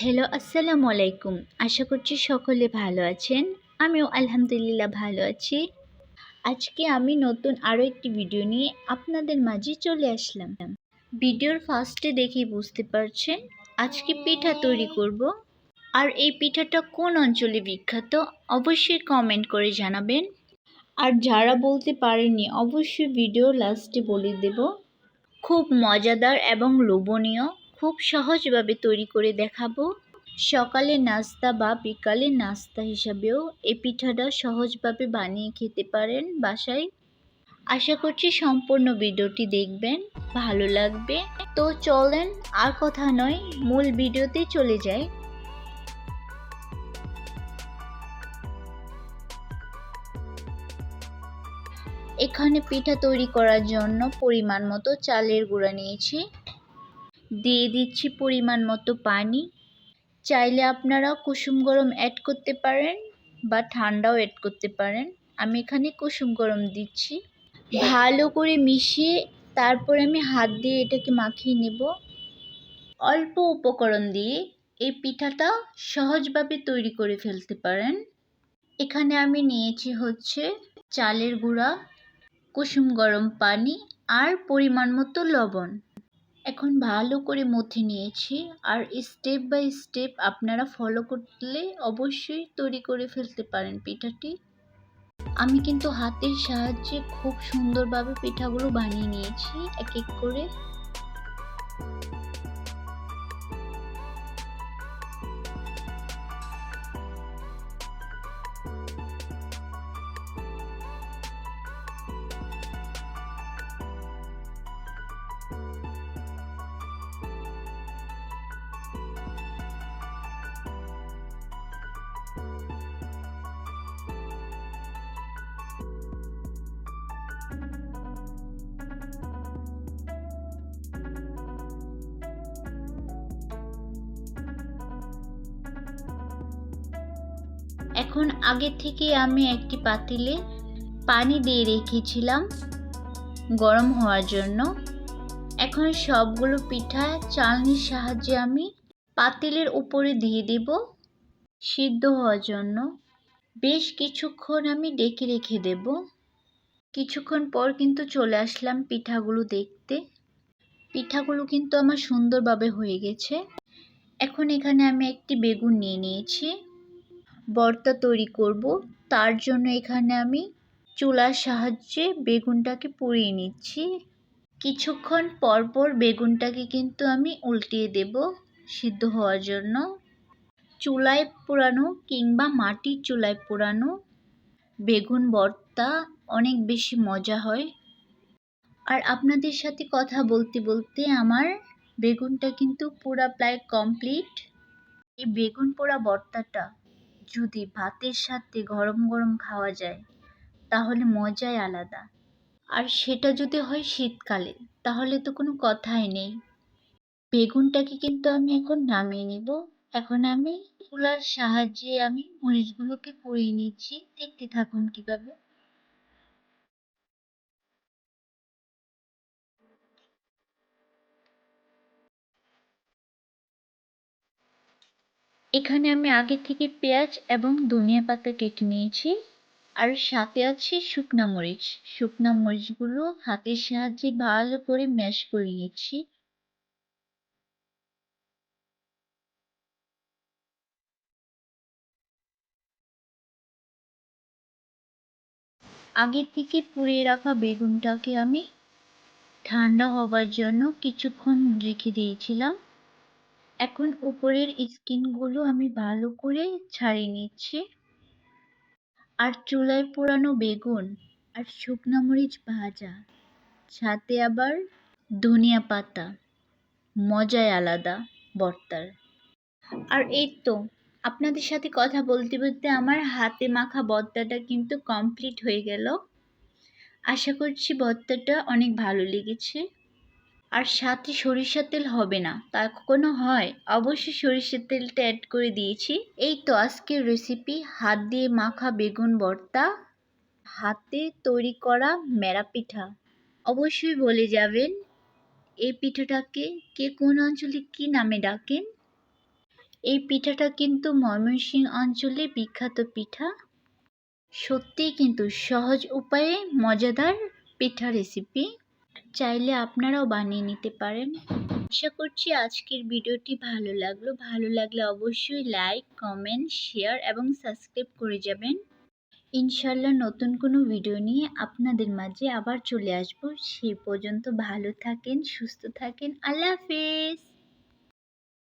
Hello, আসসালামু আলাইকুম। আশা করছি সকলে ভালো আছেন। আমিও আলহামদুলিল্লাহ ভালো আছি। আজকে আমি নতুন আরও একটি ভিডিও নিয়ে আপনাদের মাঝে চলে আসলাম। ভিডিওর ফার্স্টে দেখেই বুঝতে পারছেন আজকে পিঠা তৈরি করব। আর এই পিঠাটা কোন অঞ্চলে বিখ্যাত অবশ্যই কমেন্ট করে জানাবেন। আর যারা বলতে পারেননি অবশ্যই ভিডিও লাস্টে বলে দেব। খুব মজাদার এবং লোভনীয়, খুব সহজভাবে তৈরি করে দেখাবো। সকালের নাস্তা বা বিকালের নাস্তা হিসাবেও এই পিঠাটা সহজভাবে বানিয়ে খেতে পারেন বাসায়। আশা করছি সম্পূর্ণ ভিডিওটি দেখবেন, ভালো লাগবে। তো চলেন আর কথা নয়, মূল ভিডিওতে চলে যাই। এখানে পিঠা তৈরি করার জন্য পরিমাণ মতো চালের গুঁড়া নিয়েছি, দিয়ে দিচ্ছি পরিমাণ মতো পানি। চাইলে আপনারা কুসুম গরম অ্যাড করতে পারেন বা ঠান্ডাও অ্যাড করতে পারেন। আমি এখানে কুসুম গরম দিচ্ছি। ভালো করে মিশিয়ে তারপর আমি হাত দিয়ে এটাকে মাখিয়ে নেব। অল্প উপকরণ দিয়ে এই পিঠাটা সহজভাবে তৈরি করে ফেলতে পারেন। এখানে আমি নিয়েছি হচ্ছে চালের গুঁড়া, কুসুম গরম পানি আর পরিমাণ মতো লবণ। এখন ভালো করে মথে নিয়েছি। আর স্টেপ বাই স্টেপ আপনারা ফলো করলে অবশ্যই তৈরি করে ফেলতে পারেন পিঠাটি। আমি কিন্তু হাতের সাহায্যে খুব সুন্দরভাবে পিঠাগুলো বানিয়ে নিয়েছি এক এক করে। এখন আগে থেকে আমি একটি পাতিলে পানি দিয়ে রেখেছিলাম গরম হওয়ার জন্য। এখন সবগুলো পিঠা চালনির সাহায্যে আমি পাতিলের উপরে দিয়ে দেব সিদ্ধ হওয়ার জন্য। বেশ কিছুক্ষণ আমি ডেকে রেখে দেব। কিছুক্ষণ পর কিন্তু চলে আসলাম পিঠাগুলো দেখতে। পিঠাগুলো কিন্তু আমার সুন্দরভাবে হয়ে গেছে। এখন এখানে আমি একটি বেগুন নিয়ে নিয়েছি। ভর্তা তৈরি করব, তার জন্য এখানে আমি চুলার সাহায্যে বেগুনটাকে পুড়িয়ে নিচ্ছি। কিছুক্ষণ পর পর বেগুনটাকে কিন্তু আমি উল্টিয়ে দেব সিদ্ধ হওয়ার জন্য। চুলায় পোড়ানো কিংবা মাটির চুলায় পোড়ানো বেগুন ভর্তা অনেক বেশি মজা হয়। আর আপনাদের সাথে কথা বলতে বলতে আমার বেগুনটা কিন্তু পুরা প্রায় কমপ্লিট। এই বেগুন পোড়া ভর্তাটা যদি ভাতের সাথে গরম গরম খাওয়া যায় তাহলে মজাই আলাদা। আর সেটা যদি হয় শীতকালে তাহলে তো কোনো কথাই নেই। বেগুনটাকে কিন্তু আমি এখন নামিয়ে নিব। এখন আমি চুলার সাহায্যে আমি মরিচগুলোকে পুড়িয়ে নিচ্ছি, দেখতে থাকুন কিভাবে। এখানে আমি আগে থেকে পেঁয়াজ এবং ধনিয়া পাতা কেটে নিয়েছি। আর সাথে আছে শুকনা মরিচ। শুকনা মরিচগুলো হাতের সাহায্যে ভালো করে ম্যাশ করে নিচ্ছি। আগে থেকে পুড়িয়ে রাখা বেগুনটাকে আমি ঠান্ডা হবার জন্য কিছুক্ষণ রেখে দিয়েছিলাম। এখন উপরের স্কিনগুলো আমি ভালো করে ছাড়িয়ে নিচ্ছি। আর চুলায় পোড়ানো বেগুন আর শুকনা মরিচ ভাজা, সাথে আবার ধনিয়া পাতা, মজাই আলাদা ভর্তার। আর এই তো আপনাদের সাথে কথা বলতে বলতে আমার হাতে মাখা ভর্তাটা কিন্তু কমপ্লিট হয়ে গেল। আশা করছি ভর্তাটা অনেক ভালো লেগেছে। আর সাথে সরিষার তেল হবে না তা কখনো হয়? অবশ্যই সরিষার তেলটা অ্যাড করে দিয়েছি। এই তো আজকের রেসিপি হাত দিয়ে মাখা বেগুন ভর্তা, হাতে তৈরি করা মেরা পিঠা। অবশ্যই বলে যাবেন এই পিঠাটাকে কে কোন অঞ্চলে কি নামে ডাকেন। এই পিঠাটা কিন্তু ময়মনসিংহ অঞ্চলের বিখ্যাত পিঠা। সত্যিই কিন্তু সহজ উপায়ে মজাদার পিঠা রেসিপি। চাইলে আপনারাও বানিয়ে নিতে পারেন। আশা করছি আজকের ভিডিওটি ভালো লাগলো। ভালো লাগলে অবশ্যই লাইক, কমেন্ট, শেয়ার এবং সাবস্ক্রাইব করে যাবেন। ইনশাআল্লাহ নতুন কোনো ভিডিও নিয়ে আপনাদের মাঝে আবার চলে আসব। সেই পর্যন্ত ভালো থাকেন, সুস্থ থাকেন। আল্লাহ হাফেজ।